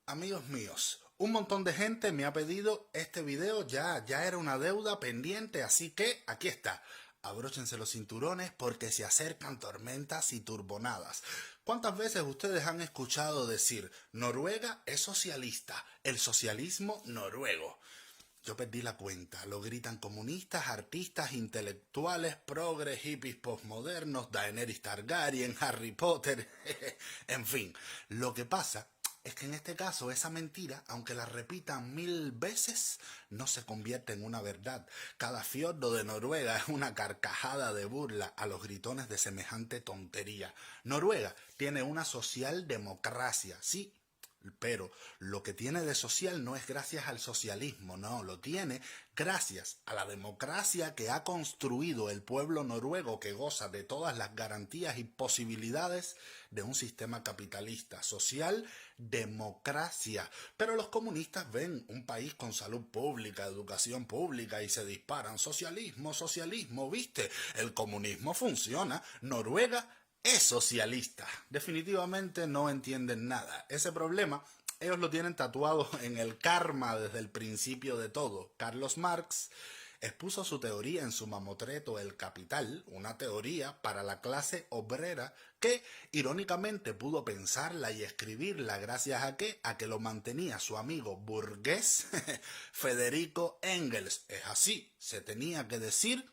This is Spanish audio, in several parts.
Amigos míos, un montón de gente me ha pedido este video, ya era una deuda pendiente, así que aquí está. Abróchense los cinturones porque se acercan tormentas y turbonadas. ¿Cuántas veces ustedes han escuchado decir Noruega es socialista, el socialismo noruego? Yo perdí la cuenta, lo gritan comunistas, artistas, intelectuales, progres, hippies postmodernos, Daenerys Targaryen, Harry Potter, en fin. Lo que pasa es que en este caso esa mentira, aunque la repitan 1000 veces, no se convierte en una verdad. Cada fiordo de Noruega es una carcajada de burla a los gritones de semejante tontería. Noruega tiene una socialdemocracia, sí, pero lo que tiene de social no es gracias al socialismo, no, lo tiene gracias a la democracia que ha construido el pueblo noruego, que goza de todas las garantías y posibilidades de un sistema capitalista, social, democracia. Pero los comunistas ven un país con salud pública, educación pública y se disparan socialismo, socialismo, ¿viste? El comunismo funciona. Noruega es socialista. Definitivamente no entienden nada. Ese problema ellos lo tienen tatuado en el karma desde el principio de todo. Carlos Marx expuso su teoría en su mamotreto El Capital, una teoría para la clase obrera que irónicamente pudo pensarla y escribirla gracias a que lo mantenía su amigo burgués Federico Engels. Es así, se tenía que decir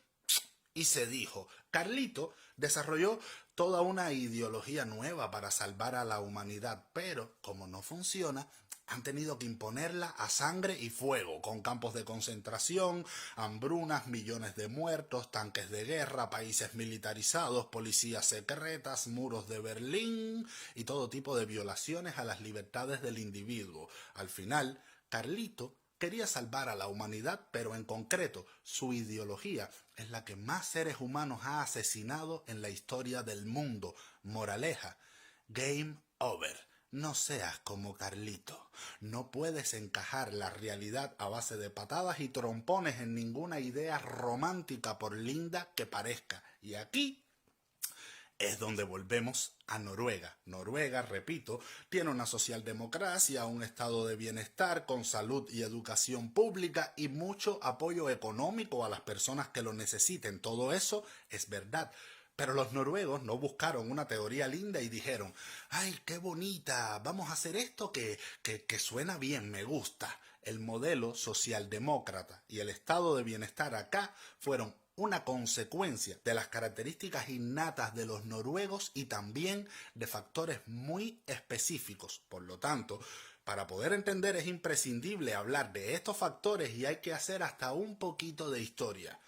y se dijo. Carlito desarrolló toda una ideología nueva para salvar a la humanidad, pero como no funciona, han tenido que imponerla a sangre y fuego, con campos de concentración, hambrunas, millones de muertos, tanques de guerra, países militarizados, policías secretas, muros de Berlín y todo tipo de violaciones a las libertades del individuo. Al final, Carlito quería salvar a la humanidad, pero en concreto su ideología es la que más seres humanos ha asesinado en la historia del mundo. Moraleja, game over. No seas como Carlito. No puedes encajar la realidad a base de patadas y trompones en ninguna idea romántica, por linda que parezca. Y aquí es donde volvemos a Noruega. Noruega, repito, tiene una socialdemocracia, un estado de bienestar con salud y educación pública y mucho apoyo económico a las personas que lo necesiten. Todo eso es verdad. Pero los noruegos no buscaron una teoría linda y dijeron, ¡ay, qué bonita! Vamos a hacer esto que suena bien, me gusta. El modelo socialdemócrata y el estado de bienestar acá fueron una consecuencia de las características innatas de los noruegos y también de factores muy específicos. Por lo tanto, para poder entender es imprescindible hablar de estos factores y hay que hacer hasta un poquito de historia.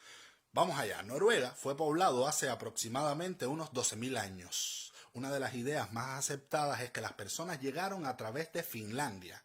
Vamos allá, Noruega fue poblado hace aproximadamente unos 12.000 años. Una de las ideas más aceptadas es que las personas llegaron a través de Finlandia.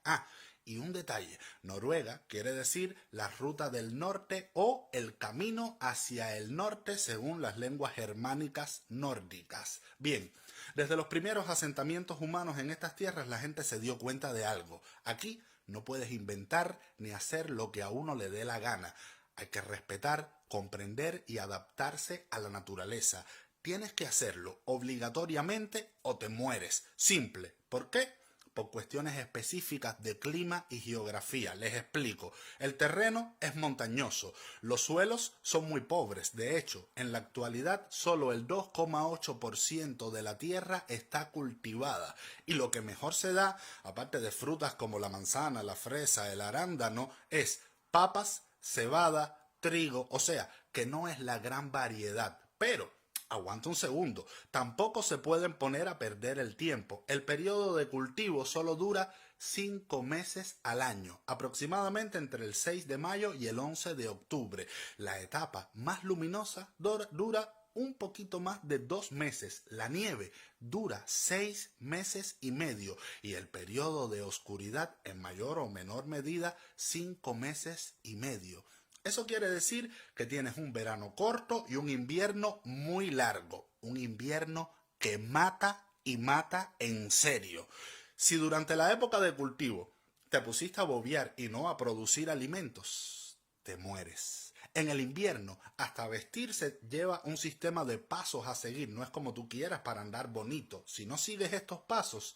Y un detalle, Noruega quiere decir la ruta del norte o el camino hacia el norte según las lenguas germánicas nórdicas. Bien, desde los primeros asentamientos humanos en estas tierras la gente se dio cuenta de algo. Aquí no puedes inventar ni hacer lo que a uno le dé la gana. Hay que respetar, comprender y adaptarse a la naturaleza. Tienes que hacerlo obligatoriamente o te mueres. Simple. ¿Por qué? Por cuestiones específicas de clima y geografía. Les explico. El terreno es montañoso. Los suelos son muy pobres. De hecho, en la actualidad solo el 2,8% de la tierra está cultivada. Y lo que mejor se da, aparte de frutas como la manzana, la fresa, el arándano, es papas, cebada, trigo, o sea, que no es la gran variedad. Pero aguanta un segundo, tampoco se pueden poner a perder el tiempo. El periodo de cultivo solo dura 5 meses al año, aproximadamente entre el 6 de mayo y el 11 de octubre. La etapa más luminosa dura un poquito más de 2 meses. La nieve dura 6 meses y medio y el periodo de oscuridad en mayor o menor medida 5 meses y medio. Eso quiere decir que tienes un verano corto y un invierno muy largo. Un invierno que mata y mata en serio. Si durante la época de cultivo te pusiste a bobear y no a producir alimentos, te mueres. En el invierno, hasta vestirse lleva un sistema de pasos a seguir. No es como tú quieras para andar bonito. Si no sigues estos pasos,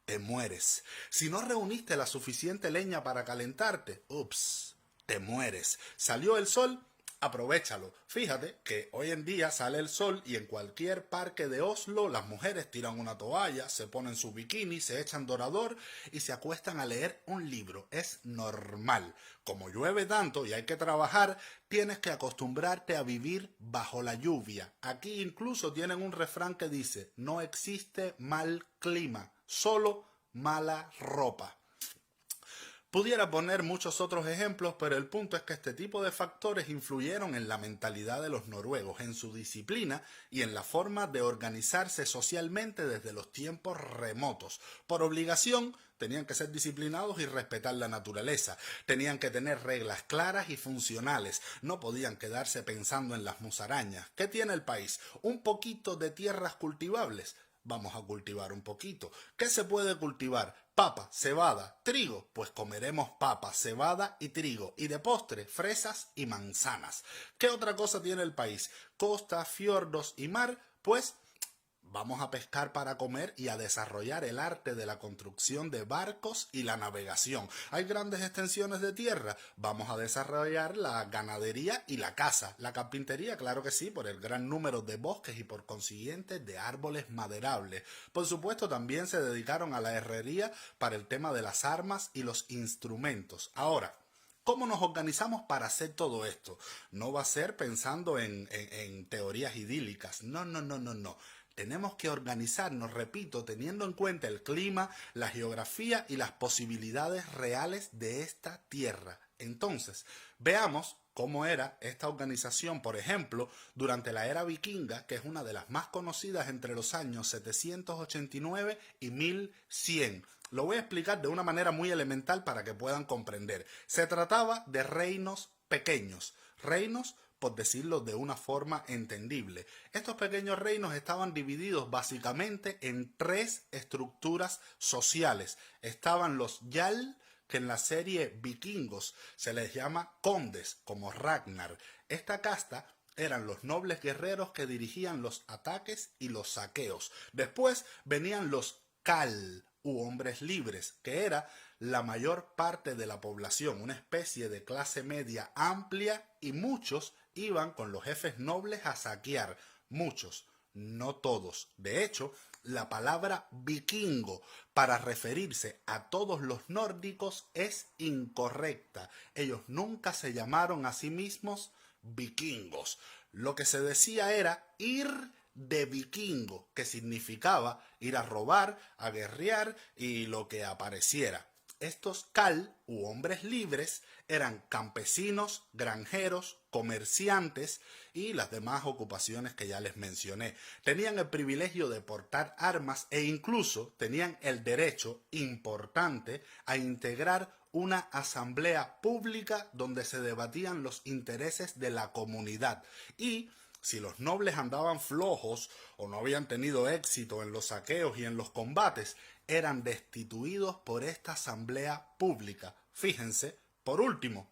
te mueres. Si no reuniste la suficiente leña para calentarte, ups, te mueres. ¿Salió el sol? Aprovéchalo. Fíjate que hoy en día sale el sol y en cualquier parque de Oslo las mujeres tiran una toalla, se ponen su bikini, se echan dorador y se acuestan a leer un libro. Es normal. Como llueve tanto y hay que trabajar, tienes que acostumbrarte a vivir bajo la lluvia. Aquí incluso tienen un refrán que dice, no existe mal clima, solo mala ropa. Pudiera poner muchos otros ejemplos, pero el punto es que este tipo de factores influyeron en la mentalidad de los noruegos, en su disciplina y en la forma de organizarse socialmente desde los tiempos remotos. Por obligación, tenían que ser disciplinados y respetar la naturaleza. Tenían que tener reglas claras y funcionales. No podían quedarse pensando en las musarañas. ¿Qué tiene el país? Un poquito de tierras cultivables. Vamos a cultivar un poquito. ¿Qué se puede cultivar? Papa, cebada, trigo. Pues comeremos papa, cebada y trigo. Y de postre, fresas y manzanas. ¿Qué otra cosa tiene el país? Costa, fiordos y mar. Pues vamos a pescar para comer y a desarrollar el arte de la construcción de barcos y la navegación. Hay grandes extensiones de tierra. Vamos a desarrollar la ganadería y la caza. La carpintería, claro que sí, por el gran número de bosques y por consiguiente de árboles maderables. Por supuesto, también se dedicaron a la herrería para el tema de las armas y los instrumentos. Ahora, ¿cómo nos organizamos para hacer todo esto? No va a ser pensando en teorías idílicas. No, no, no, no, no. Tenemos que organizarnos, repito, teniendo en cuenta el clima, la geografía y las posibilidades reales de esta tierra. Entonces, veamos cómo era esta organización, por ejemplo, durante la era vikinga, que es una de las más conocidas entre los años 789 y 1100. Lo voy a explicar de una manera muy elemental para que puedan comprender. Se trataba de reinos pequeños, reinos por decirlo de una forma entendible. Estos pequeños reinos estaban divididos básicamente en tres estructuras sociales. Estaban los Jarl, que en la serie Vikingos se les llama condes, como Ragnar. Esta casta eran los nobles guerreros que dirigían los ataques y los saqueos. Después venían los Kal, u hombres libres, que era la mayor parte de la población, una especie de clase media amplia, y muchos iban con los jefes nobles a saquear. Muchos, no todos. De hecho, la palabra vikingo para referirse a todos los nórdicos es incorrecta. Ellos nunca se llamaron a sí mismos vikingos. Lo que se decía era ir de vikingo, que significaba ir a robar, a guerrear y lo que apareciera. Estos Kal, u hombres libres, eran campesinos, granjeros, comerciantes y las demás ocupaciones que ya les mencioné. Tenían el privilegio de portar armas e incluso tenían el derecho importante a integrar una asamblea pública donde se debatían los intereses de la comunidad. Y si los nobles andaban flojos o no habían tenido éxito en los saqueos y en los combates, eran destituidos por esta asamblea pública. Fíjense, por último,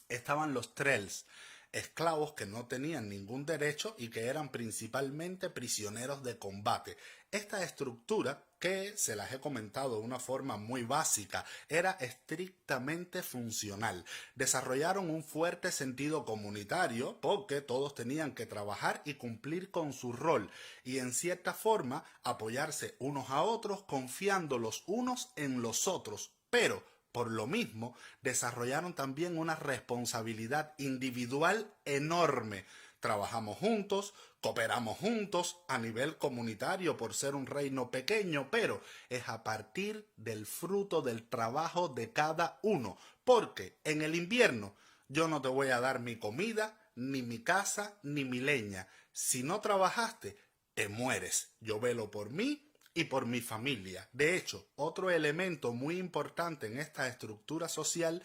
estaban los trells, esclavos que no tenían ningún derecho y que eran principalmente prisioneros de combate. Esta estructura, que se las he comentado de una forma muy básica, era estrictamente funcional. Desarrollaron un fuerte sentido comunitario porque todos tenían que trabajar y cumplir con su rol y en cierta forma apoyarse unos a otros confiando los unos en los otros, pero por lo mismo, desarrollaron también una responsabilidad individual enorme. Trabajamos juntos, cooperamos juntos a nivel comunitario por ser un reino pequeño, pero es a partir del fruto del trabajo de cada uno. Porque en el invierno yo no te voy a dar mi comida, ni mi casa, ni mi leña. Si no trabajaste, te mueres. Yo velo por mí y por mi familia. De hecho, otro elemento muy importante en esta estructura social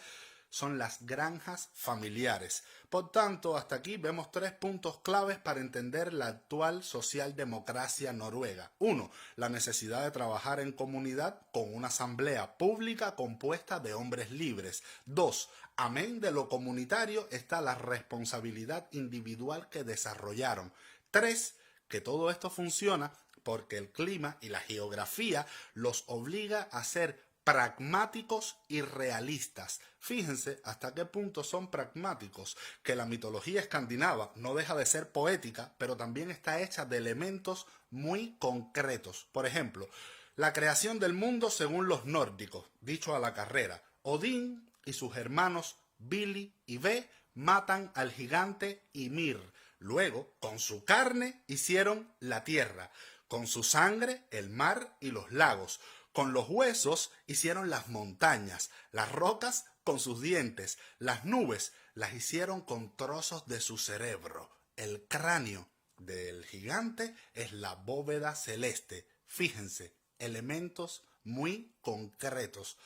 son las granjas familiares. Por tanto, hasta aquí vemos tres puntos claves para entender la actual socialdemocracia noruega. 1. La necesidad de trabajar en comunidad con una asamblea pública compuesta de hombres libres. 2. Amén de lo comunitario está la responsabilidad individual que desarrollaron. 3. Que todo esto funciona porque el clima y la geografía los obliga a ser pragmáticos y realistas. Fíjense hasta qué punto son pragmáticos, que la mitología escandinava no deja de ser poética, pero también está hecha de elementos muy concretos. Por ejemplo, la creación del mundo según los nórdicos, dicho a la carrera. Odín y sus hermanos Vili y Ve matan al gigante Ymir. Luego, con su carne hicieron la tierra, con su sangre el mar y los lagos. Con los huesos hicieron las montañas, las rocas con sus dientes, las nubes las hicieron con trozos de su cerebro. El cráneo del gigante es la bóveda celeste. Fíjense, elementos muy concretos.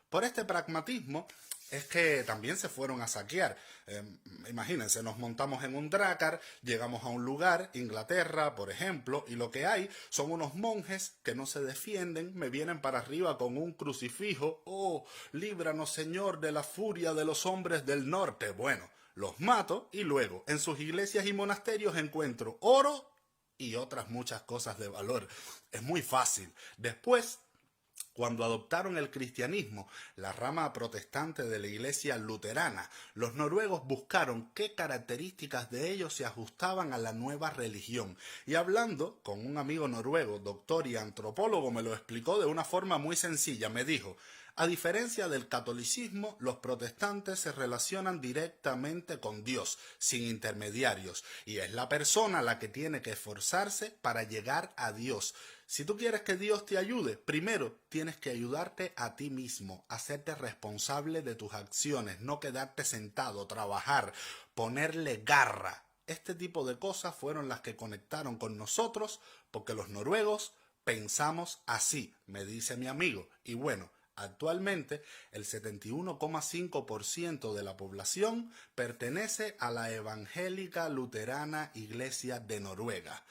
Por este pragmatismo es que también se fueron a saquear. Imagínense, nos montamos en un drácar, llegamos a un lugar, Inglaterra, por ejemplo, y lo que hay son unos monjes que no se defienden, me vienen para arriba con un crucifijo. ¡Oh, líbranos, Señor, de la furia de los hombres del norte! Bueno, los mato y luego en sus iglesias y monasterios encuentro oro y otras muchas cosas de valor. Es muy fácil. Después, cuando adoptaron el cristianismo, la rama protestante de la iglesia luterana, los noruegos buscaron qué características de ellos se ajustaban a la nueva religión. Y hablando con un amigo noruego, doctor y antropólogo, me lo explicó de una forma muy sencilla. Me dijo: a diferencia del catolicismo, los protestantes se relacionan directamente con Dios, sin intermediarios, y es la persona la que tiene que esforzarse para llegar a Dios. Si tú quieres que Dios te ayude, primero tienes que ayudarte a ti mismo, hacerte responsable de tus acciones, no quedarte sentado, trabajar, ponerle garra. Este tipo de cosas fueron las que conectaron con nosotros, porque los noruegos pensamos así, me dice mi amigo. Y bueno, actualmente, el 71,5% de la población pertenece a la evangélica luterana Iglesia de Noruega.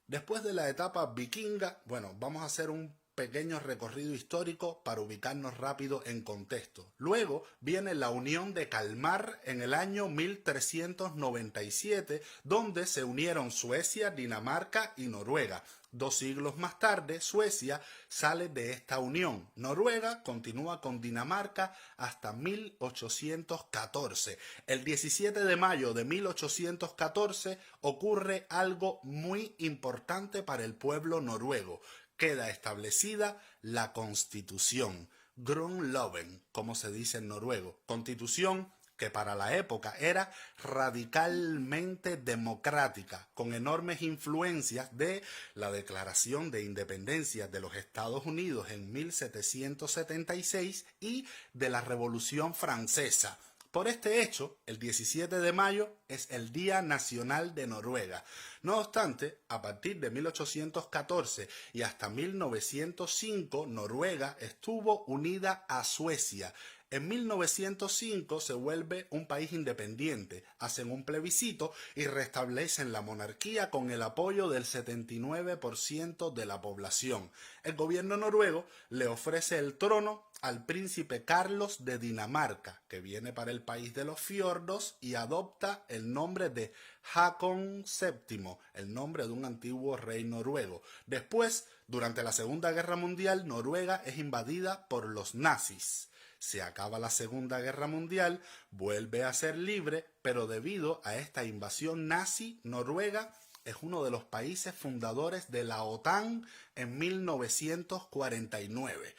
Después de la etapa vikinga, bueno, vamos a hacer un pequeño recorrido histórico para ubicarnos rápido en contexto. Luego viene la unión de Kalmar en el año 1397, donde se unieron Suecia, Dinamarca y Noruega. 2 siglos más tarde, Suecia sale de esta unión. Noruega continúa con Dinamarca hasta 1814. El 17 de mayo de 1814 ocurre algo muy importante para el pueblo noruego. Queda establecida la Constitución, Grundloven, como se dice en noruego, Constitución que para la época era radicalmente democrática, con enormes influencias de la Declaración de Independencia de los Estados Unidos en 1776 y de la Revolución Francesa. Por este hecho, el 17 de mayo es el Día Nacional de Noruega. No obstante, a partir de 1814 y hasta 1905, Noruega estuvo unida a Suecia. En 1905 se vuelve un país independiente, hacen un plebiscito y restablecen la monarquía con el apoyo del 79% de la población. El gobierno noruego le ofrece el trono al príncipe Carlos de Dinamarca, que viene para el país de los fiordos y adopta el nombre de Håkon VII, el nombre de un antiguo rey noruego. Después, durante la Segunda Guerra Mundial, Noruega es invadida por los nazis. Se acaba la Segunda Guerra Mundial, vuelve a ser libre, pero debido a esta invasión nazi, Noruega es uno de los países fundadores de la OTAN en 1949.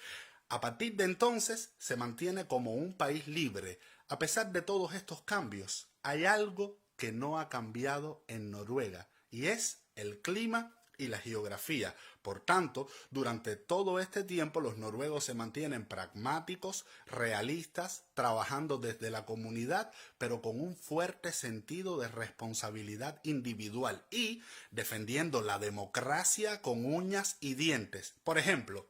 A partir de entonces se mantiene como un país libre. A pesar de todos estos cambios, hay algo que no ha cambiado en Noruega, y es el clima y la geografía. Por tanto, durante todo este tiempo los noruegos se mantienen pragmáticos, realistas, trabajando desde la comunidad, pero con un fuerte sentido de responsabilidad individual y defendiendo la democracia con uñas y dientes. Por ejemplo,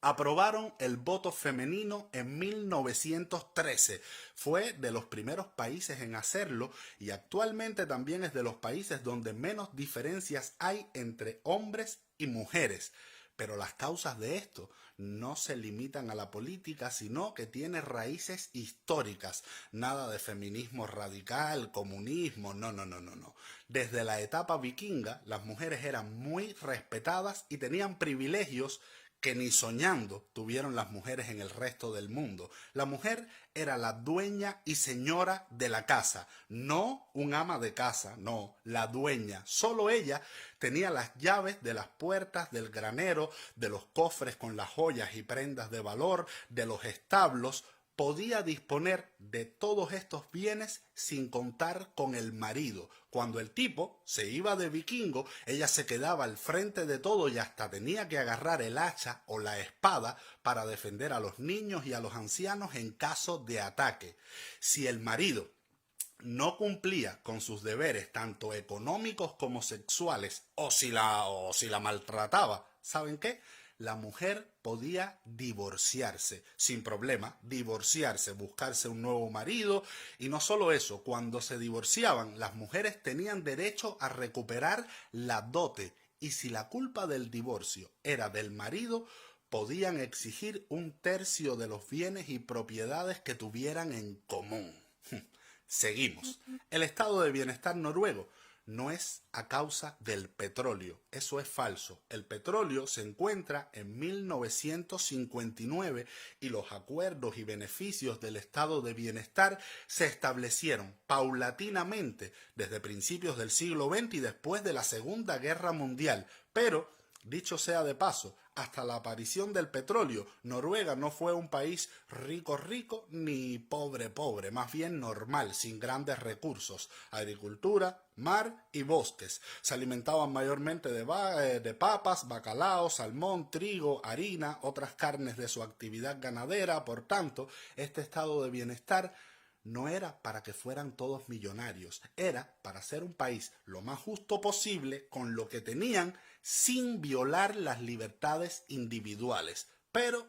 aprobaron el voto femenino en 1913. Fue de los primeros países en hacerlo y actualmente también es de los países donde menos diferencias hay entre hombres y mujeres. Pero las causas de esto no se limitan a la política, sino que tiene raíces históricas. Nada de feminismo radical, comunismo, no, no, no, no, no. Desde la etapa vikinga, las mujeres eran muy respetadas y tenían privilegios que ni soñando tuvieron las mujeres en el resto del mundo. La mujer era la dueña y señora de la casa, no un ama de casa, no, la dueña. Solo ella tenía las llaves de las puertas del granero, de los cofres con las joyas y prendas de valor, de los establos. Podía disponer de todos estos bienes sin contar con el marido. Cuando el tipo se iba de vikingo, ella se quedaba al frente de todo y hasta tenía que agarrar el hacha o la espada para defender a los niños y a los ancianos en caso de ataque. Si el marido no cumplía con sus deberes tanto económicos como sexuales o si la maltrataba, ¿saben qué? La mujer podía divorciarse, sin problema, divorciarse, buscarse un nuevo marido. Y no solo eso, cuando se divorciaban, las mujeres tenían derecho a recuperar la dote. Y si la culpa del divorcio era del marido, podían exigir un tercio de los bienes y propiedades que tuvieran en común. Seguimos. El estado de bienestar noruego no es a causa del petróleo. Eso es falso. El petróleo se encuentra en 1959 y los acuerdos y beneficios del estado de bienestar se establecieron paulatinamente desde principios del siglo XX y después de la Segunda Guerra Mundial. Pero, dicho sea de paso, hasta la aparición del petróleo, Noruega no fue un país rico ni pobre, más bien normal, sin grandes recursos. Agricultura, mar y bosques. Se alimentaban mayormente de papas, bacalao, salmón, trigo, harina, otras carnes de su actividad ganadera. Por tanto, este estado de bienestar no era para que fueran todos millonarios, era para ser un país lo más justo posible con lo que tenían sin violar las libertades individuales. Pero,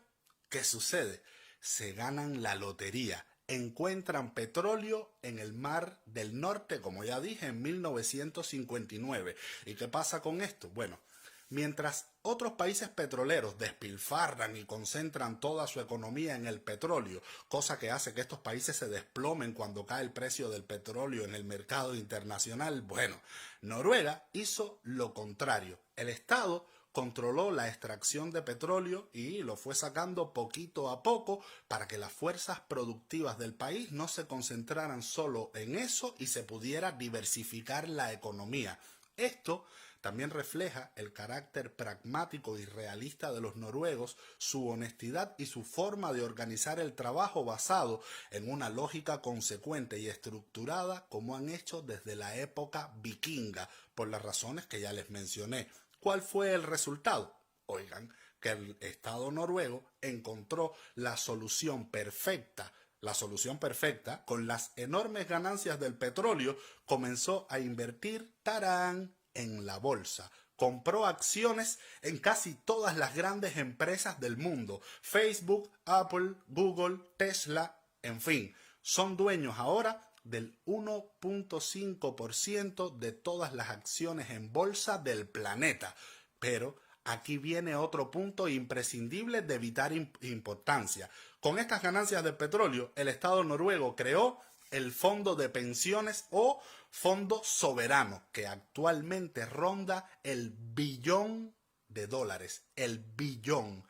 ¿qué sucede? Se ganan la lotería, encuentran petróleo en el Mar del Norte, como ya dije, en 1959. ¿Y qué pasa con esto? Bueno, mientras otros países petroleros despilfarran y concentran toda su economía en el petróleo, cosa que hace que estos países se desplomen cuando cae el precio del petróleo en el mercado internacional, bueno, Noruega hizo lo contrario. El Estado controló la extracción de petróleo y lo fue sacando poquito a poco para que las fuerzas productivas del país no se concentraran solo en eso y se pudiera diversificar la economía. Esto también refleja el carácter pragmático y realista de los noruegos, su honestidad y su forma de organizar el trabajo basado en una lógica consecuente y estructurada como han hecho desde la época vikinga, por las razones que ya les mencioné. ¿Cuál fue el resultado? Oigan, que el Estado noruego encontró la solución perfecta. La solución perfecta, con las enormes ganancias del petróleo, comenzó a invertir, ¡tarán!, en la bolsa. Compró acciones en casi todas las grandes empresas del mundo. Facebook, Apple, Google, Tesla, en fin, son dueños ahora del 1.5% de todas las acciones en bolsa del planeta. Pero aquí viene otro punto imprescindible de vital importancia. Con estas ganancias del petróleo, el Estado noruego creó el fondo de pensiones o fondo soberano, que actualmente ronda el billón de dólares. El billón.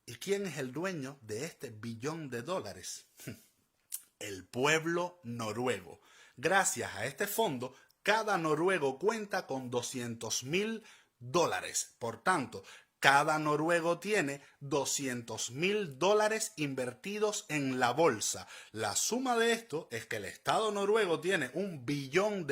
¿Y quién es el dueño de este billón de dólares? El pueblo noruego. Gracias a este fondo, cada noruego cuenta con $200,000. Por tanto, cada noruego tiene $200,000 invertidos en la bolsa. La suma de esto es que el Estado noruego tiene $1 billón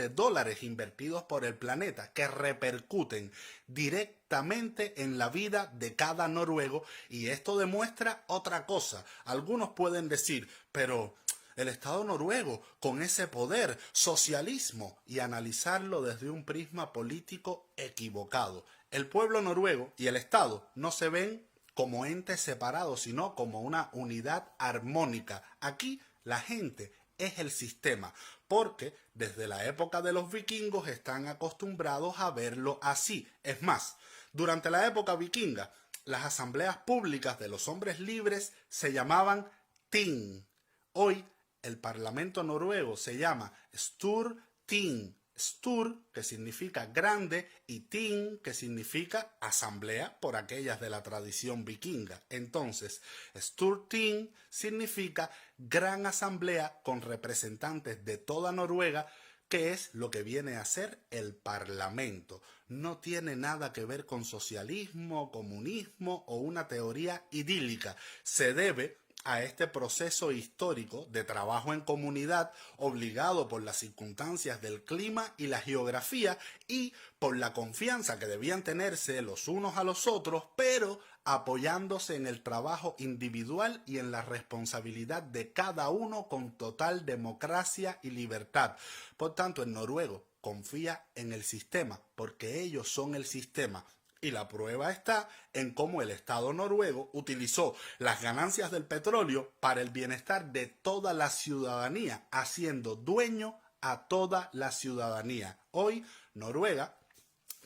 invertidos por el planeta que repercuten directamente en la vida de cada noruego, y esto demuestra otra cosa. Algunos pueden decir, pero el Estado noruego, con ese poder, socialismo, y analizarlo desde un prisma político equivocado. El pueblo noruego y el Estado no se ven como entes separados, sino como una unidad armónica. Aquí la gente es el sistema, porque desde la época de los vikingos están acostumbrados a verlo así. Es más, durante la época vikinga, Las asambleas públicas de los hombres libres se llamaban ting. Hoy el parlamento noruego se llama Storting. Stur, que significa grande, y ting, que significa asamblea, por aquellas de la tradición vikinga. Entonces, Storting significa gran asamblea con representantes de toda Noruega, que es lo que viene a ser el parlamento. No tiene nada que ver con socialismo, comunismo o una teoría idílica. Se debe a este proceso histórico de trabajo en comunidad obligado por las circunstancias del clima y la geografía y por la confianza que debían tenerse los unos a los otros, pero apoyándose en el trabajo individual y en la responsabilidad de cada uno con total democracia y libertad. Por tanto, el noruego confía en el sistema porque ellos son el sistema. Y la prueba está en cómo el Estado noruego utilizó las ganancias del petróleo para el bienestar de toda la ciudadanía, haciendo dueño a toda la ciudadanía. Hoy, Noruega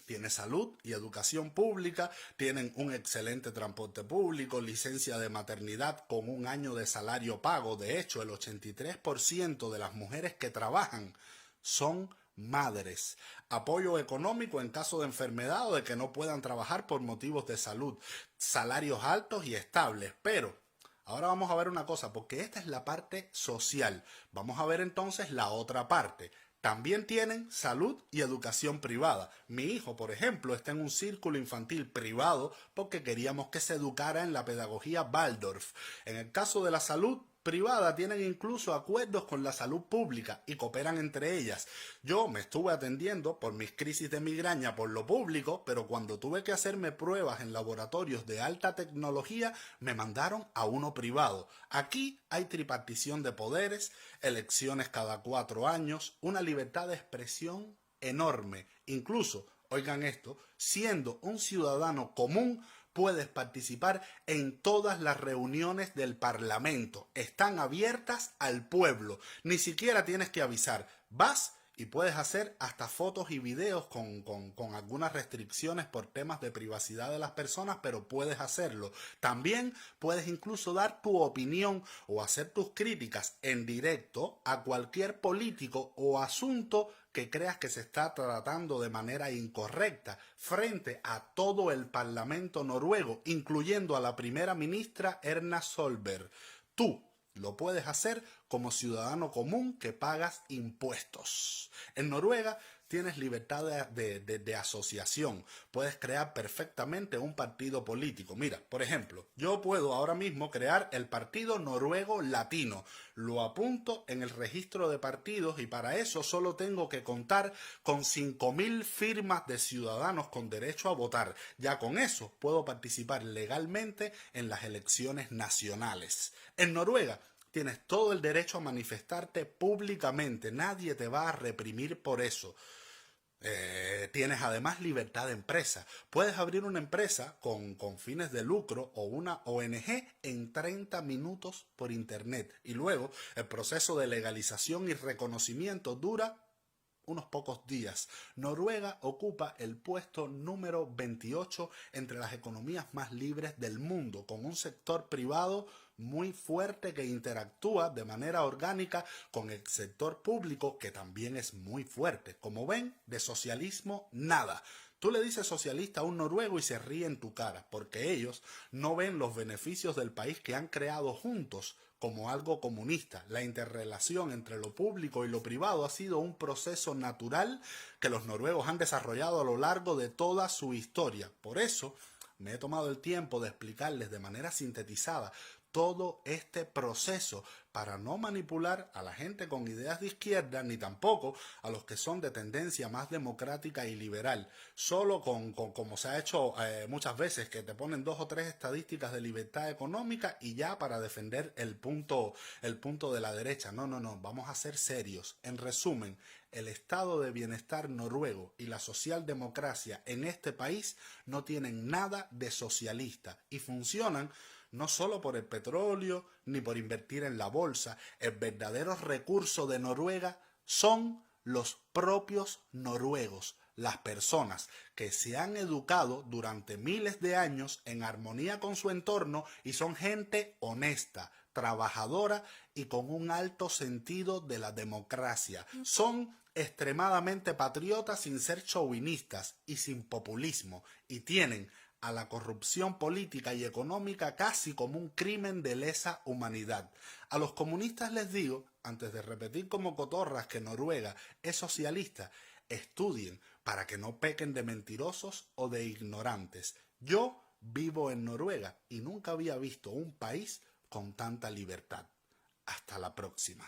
tiene salud y educación pública, tienen un excelente transporte público, licencia de maternidad con 1 año de salario pago. De hecho, el 83% de las mujeres que trabajan son madres. Apoyo económico en caso de enfermedad o de que no puedan trabajar por motivos de salud. Salarios altos y estables. Pero ahora vamos a ver una cosa, porque esta es la parte social. Vamos a ver entonces la otra parte. También tienen salud y educación privada. Mi hijo, por ejemplo, está en un círculo infantil privado porque queríamos que se educara en la pedagogía Waldorf. En el caso de la salud privada, tienen incluso acuerdos con la salud pública y cooperan entre ellas. Yo me estuve atendiendo por mis crisis de migraña por lo público, pero cuando tuve que hacerme pruebas en laboratorios de alta tecnología, me mandaron a uno privado. Aquí hay tripartición de poderes, elecciones cada 4 años, una libertad de expresión enorme. Incluso, oigan esto, siendo un ciudadano común, puedes participar en todas las reuniones del Parlamento. Están abiertas al pueblo. Ni siquiera tienes que avisar. Vas y puedes hacer hasta fotos y videos con algunas restricciones por temas de privacidad de las personas, pero puedes hacerlo. También puedes incluso dar tu opinión o hacer tus críticas en directo a cualquier político o asunto que creas que se está tratando de manera incorrecta frente a todo el Parlamento noruego, incluyendo a la primera ministra Erna Solberg. Tú lo puedes hacer como ciudadano común que pagas impuestos. En Noruega tienes libertad de asociación. Puedes crear perfectamente un partido político. Mira, por ejemplo, yo puedo ahora mismo crear el Partido Noruego Latino. Lo apunto en el registro de partidos y para eso solo tengo que contar con 5.000 firmas de ciudadanos con derecho a votar. Ya con eso puedo participar legalmente en las elecciones nacionales. En Noruega tienes todo el derecho a manifestarte públicamente. Nadie te va a reprimir por eso. Tienes además libertad de empresa. Puedes abrir una empresa con fines de lucro o una ONG en 30 minutos por internet. Y luego el proceso de legalización y reconocimiento dura unos pocos días. Noruega ocupa el puesto número 28 entre las economías más libres del mundo, con un sector privado muy fuerte que interactúa de manera orgánica con el sector público, que también es muy fuerte. Como ven, de socialismo nada. Tú le dices socialista a un noruego y se ríe en tu cara, porque ellos no ven los beneficios del país que han creado juntos como algo comunista. La interrelación entre lo público y lo privado ha sido un proceso natural que los noruegos han desarrollado a lo largo de toda su historia. Por eso me he tomado el tiempo de explicarles de manera sintetizada todo este proceso para no manipular a la gente con ideas de izquierda ni tampoco a los que son de tendencia más democrática y liberal. Solo como se ha hecho muchas veces, que te ponen 2 o 3 estadísticas de libertad económica y ya para defender el punto de la derecha. No, vamos a ser serios. En resumen, el estado de bienestar noruego y la socialdemocracia en este país no tienen nada de socialista y funcionan no solo por el petróleo ni por invertir en la bolsa. El verdadero recurso de Noruega son los propios noruegos. las personas que se han educado durante miles de años en armonía con su entorno y son gente honesta, trabajadora y con un alto sentido de la democracia. Son extremadamente patriotas sin ser chauvinistas y sin populismo, y tienen a la corrupción política y económica casi como un crimen de lesa humanidad. A los comunistas les digo, antes de repetir como cotorras que Noruega es socialista, estudien para que no pequen de mentirosos o de ignorantes. Yo vivo en Noruega y nunca había visto un país con tanta libertad. Hasta la próxima.